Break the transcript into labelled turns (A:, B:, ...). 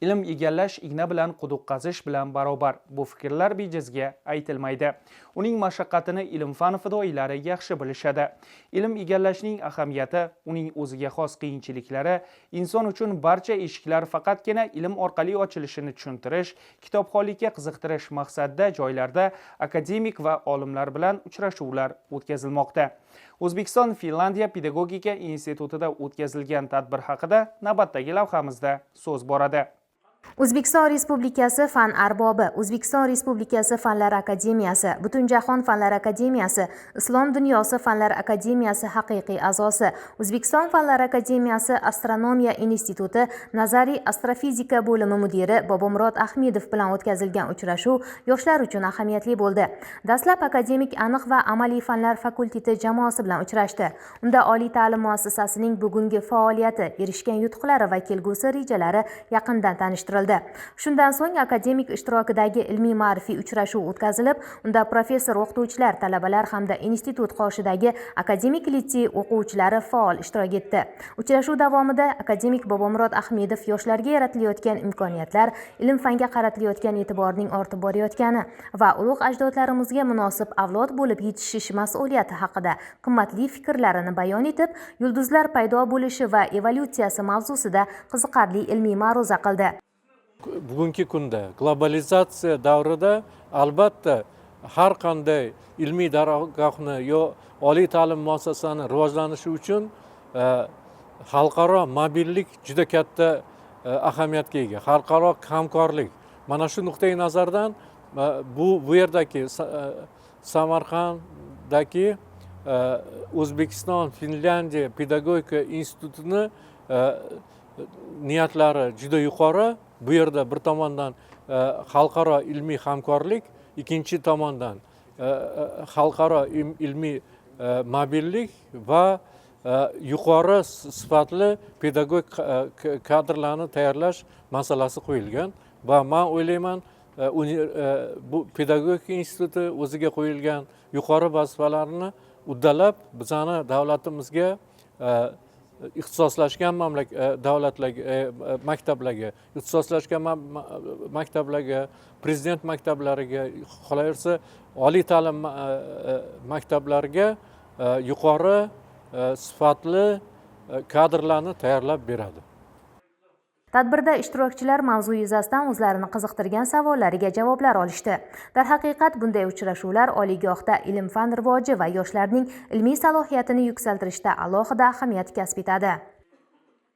A: ilm egallash igna bilan quduq qazish bilan barobar. Bu fikrlar bejizga aytilmaydi. Uning mashaqqatini ilm-fan fidoyilari yaxshi bilishadi. Ilm egallashning ahamiyati, uning o'ziga xos qiyinchiliklari, inson uchun barcha eshiklar faqatgina ilm orqali ochilishini tushuntirish, kitobxonlikka qiziqtirish maqsadida joylarda akademik va olimlar bilan uchrashuvlar o'tkazilmoqda. O'zbekiston Finlandiya pedagogika institutida o'tkazilgan tadbir haqida navbatdagi lavhamizda so'z boradi.
B: O'zbekiston Respublikasi fan arbobi, O'zbekiston Respublikasi Fanlar akademiyasi, Butunjahon Fanlar akademiyasi, Islom dunyosi Fanlar akademiyasi haqiqiy a'zosi, O'zbekiston Fanlar akademiyasi Astronomiya instituti nazariy astrofizika bo'limi mudiri Bobomurod Ahmedov bilan o'tkazilgan uchrashuv yoshlar uchun ahamiyatli bo'ldi. Dastlab akademik aniq va amaliy fanlar fakulteti jamoasi bilan uchrashdi. Unda oliy ta'lim muassasasining bugungi faoliyati, erishgan yutuqlari va kelgusi rejalari yaqindan tanishtirildi. Shundan so'ng akademik ishtirokidagi ilmiy ma'rifiy uchrashuv o'tkazilib, unda professor, o'qituvchilar, talabalar hamda institut qoshidagi akademik litsey o'quvchilari faol ishtirok etdi. Uchrashuv davomida akademik Bobomurod Ahmedov yoshlarga yaratilayotgan imkoniyatlar, ilm-fanga qaratilayotgan e'tiborning ortib borayotgani va ulug' ajdodlarimizga munosib avlod bo'lib yetishish mas'uliyati haqida qimmatli fikrlarini bayon etib, yulduzlar paydo bo'lishi va evolyutsiyasi mavzusida qiziqarli ilmiy ma'ruza qildi.
C: Bugungi kunda globalizatsiya davrida albatta har qanday ilmiy dargohni yo oliy ta'lim muassasasini rivojlanishi uchun xalqaro mobillik juda katta ahamiyatga ega. Xalqaro hamkorlik. Mana shu nuqtai nazardan bu yerdagi Samarqanddagi O'zbekiston Finlandiya pedagogika institutini niyatlari juda yuqori. Bu yerda bir tomondan xalqaro ilmiy hamkorlik, ikkinchi tomondan xalqaro ilmiy mobillik va yuqori sifatli pedagog kadrlarni tayyorlash masalasi qo'yilgan va men o'ylayman, bu pedagogika instituti o'ziga qo'yilgan yuqori vazifalarni uddalab bizani davlatimizga ixtisoslashgan maktablarga, ixtisoslashgan maktablarga, prezident maktablariga, qolaversa oliy ta'lim maktablariga yuqori sifatli kadrlarni tayyorlab beradi.
B: Tadbirda ishtirokchilar mavzu yuzasidan o'zlarini qiziqtirgan savollariga javoblar olishdi. Darhaqiqat bunday uchrashuvlar oliygohda ilm-fan rivoji va yoshlarning ilmiy salohiyatini yuksaltirishda alohida ahamiyat kasb etadi.